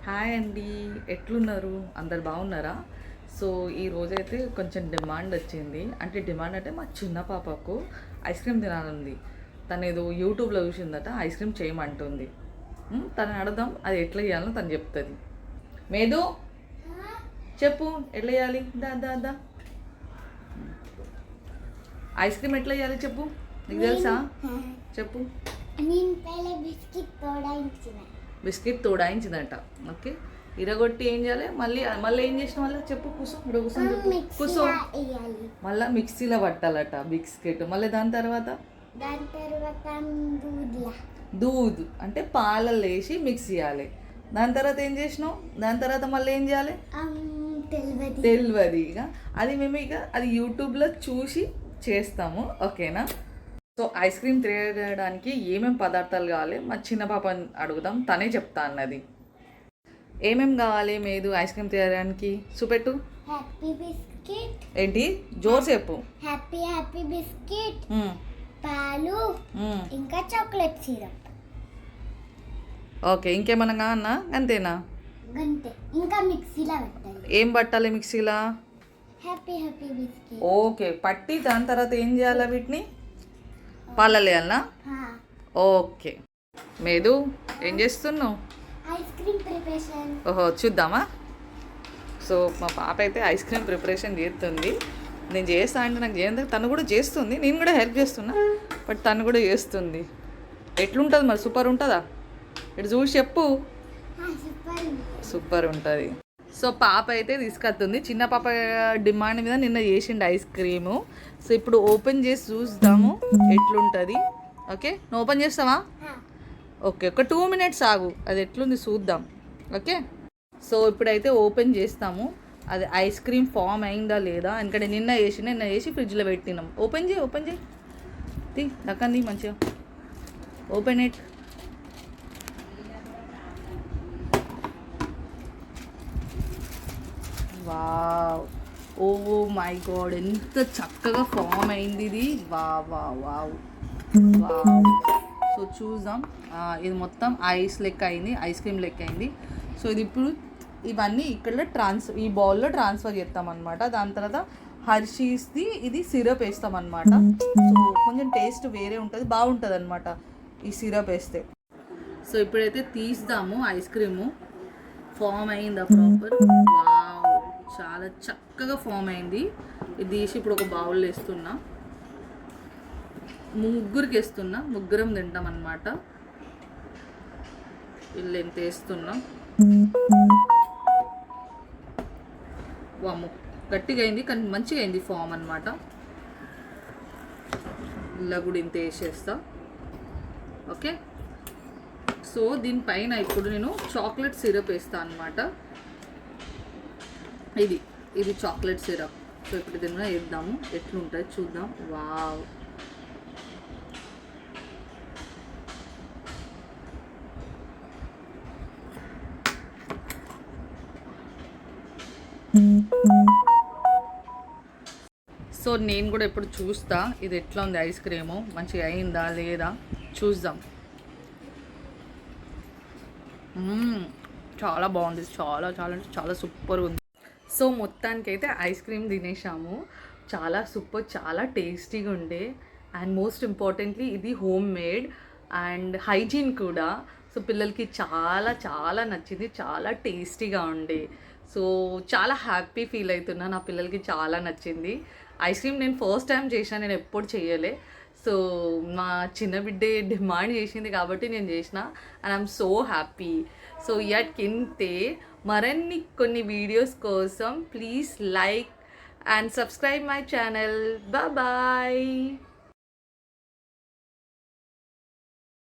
Hi అండి, ఎట్లున్నారు? అందరు బాగున్నారా? సో ఈ రోజైతే కొంచెం డిమాండ్ వచ్చింది. అంటే డిమాండ్ అంటే మా చిన్న పాపకు ఐస్ క్రీమ్ తినాలంది. తను ఏదో యూట్యూబ్లో చూసిందట, ఐస్ క్రీమ్ చేయమంటుంది. తను అడదాం అది ఎట్లా చేయాలో తను చెప్తుంది. మేదు చెప్పు, ఎట్లా చేయాలి? దా దా దా ఐస్ క్రీమ్ ఎట్లా చేయాలి చెప్పు, నీకు తెలుసా? చెప్పు. బిస్కెట్ తోడాయించిందంట. ఓకే, ఇరగొట్టి ఏం చేయాలి? మళ్ళీ మళ్ళీ ఏం చేసిన వల్ల చెప్పు. కూర్చో, ఇక్కడ కూర్చొని చెప్పు. కూర్చో. మళ్ళీ మిక్సీలో పట్టాలట బిస్కెట్. మళ్ళీ దాని తర్వాత దూద్ అంటే పాలల్లో వేసి మిక్స్ చేయాలి. దాని తర్వాత ఏం చేసినావు? దాని తర్వాత మళ్ళీ ఏం చేయాలి తెలియదు. ఇక అది మేము ఇక అది యూట్యూబ్లో చూసి చేస్తాము. ఓకేనా? సో ఐస్ క్రీమ్ తయారు చేయడానికి ఏమేమి పదార్థాలు కావాలి మా చిన్న పాపని అడుగుదాం, తనే చెప్తా అన్నది. ఏమేమి కావాలి మేదు ఐస్ క్రీమ్ తయారడానికి? చూపెట్టు. ఏంటి? జోర్ చెప్పు. హ్యాపీ బిస్కెట్, పాలు, ఇంకా చాక్లెట్ సిరప్. ఓకే, ఇంకేమన్నా కావన్నా? అంతేనా? ఇంకా మిక్సీలో పెట్టాలి. ఏం పట్టాలి మిక్సీలా? Happy biscuit. ఓకే, పట్టి దాని తర్వాత ఏం చేయాలి? వీటిని పాలలో వేయాలనా? ఓకే. మేదు ఏం చేస్తున్నావు? Ice cream preparation. ఓహో, చూద్దామా? సో మా పాప అయితే ఐస్ క్రీమ్ ప్రిపరేషన్ చేస్తుంది. నేను చేస్తా అంటే నాకు చేయండి, తను కూడా చేస్తుంది, నేను కూడా హెల్ప్ చేస్తున్నా, బట్ తను కూడా చేస్తుంది. ఎట్లుంటుంది మరి? సూపర్ ఉంటుందా? ఇటు చూసి చెప్పు. సూపర్ ఉంటుంది. సో పాప అయితే తీసుకొస్తుంది. చిన్న పాప డిమాండ్ మీద నిన్న చేసిండు ఐస్ క్రీము. సో ఇప్పుడు ఓపెన్ చేసి చూద్దాము ఎట్లుంటుంది. ఓకే, నువ్వు ఓపెన్ చేస్తావా? ఓకే, ఒక 2 minutes ఆగు, అది ఎట్లుంది చూద్దాం. ఓకే, సో ఇప్పుడైతే ఓపెన్ చేస్తాము. అది ఐస్ క్రీమ్ ఫామ్ అయిందా లేదా, ఎందుకంటే నిన్న చేసి ఫ్రిడ్జ్లో పెట్టినాం. ఓపెన్ చేయి తీ దక్కంది మంచిగా. Open it. Wow, oh my god, ఎంత చక్కగా ఫామ్ అయింది ఇది. Wow wow wow wow. So చూద్దాం. ఇది మొత్తం ఐస్ లెక్క అయింది, ఐస్ క్రీమ్ లెక్క అయింది. సో ఇది ఇప్పుడు ఇవన్నీ ఇక్కడ ఈ బౌల్లో ట్రాన్స్ఫర్ చేస్తామన్నమాట. దాని తర్వాత హర్షీస్ది ఇది సిరప్ వేస్తామన్నమాట. సో కొంచెం టేస్ట్ వేరే ఉంటుంది, బాగుంటుంది అనమాట ఈ సిరప్ వేస్తే. సో ఇప్పుడైతే తీస్తాము ఐస్ క్రీము. ఫామ్ అయిందా ప్రాపర్? వావ్, చాలా చక్కగా ఫామ్ అయింది. ఇది తీసి ఇప్పుడు ఒక బౌల్లో వేస్తున్నా. ముగ్గురికి వేస్తున్నా, ముగ్గురం తింటాం అన్నమాట. వీళ్ళు ఎంత వేస్తున్నా. వాము, గట్టిగా అయింది కానీ మంచిగా అయింది ఫామ్ అనమాట. ఇలా కూడా ఇంత వేసేస్తా. ఓకే, సో దీనిపైన ఇప్పుడు నేను చాక్లెట్ సిరప్ వేస్తాను అనమాట. ఇది చాక్లెట్ సిరప్. సో ఇప్పుడు దీన్ని వేద్దాము, ఎట్లుంటుంది చూద్దాం. వావ్, సో నేను కూడా ఇప్పుడు చూస్తా ఇది ఎట్లా ఉంది ఐస్ క్రీము, మంచిగా అయిందా లేదా చూద్దాం. చాలా బాగుంది, చాలా చాలా అంటే చాలా సూపర్ ఉంది. సో మొత్తానికైతే ఐస్ క్రీమ్ తినేసాము. చాలా సూపర్, చాలా టేస్టీగా ఉండే. అండ్ మోస్ట్ ఇంపార్టెంట్లీ ఇది హోమ్ మేడ్ అండ్ హైజీన్ కూడా. సో పిల్లలకి చాలా చాలా నచ్చింది, చాలా టేస్టీగా ఉండే. సో చాలా హ్యాపీ ఫీల్ అవుతున్నా, నా పిల్లలకి చాలా నచ్చింది. ఐస్ క్రీమ్ నేను ఫస్ట్ టైం చేశాను, నేను ఎప్పుడు చేయలే. సో మా చిన్న బిడ్డే డిమాండ్ చేసింది కాబట్టి నేను చేసిన, and I'm so happy. So ఇంతే మరిన్ని కొన్ని వీడియోస్ కోసం please like and subscribe my channel. Bye.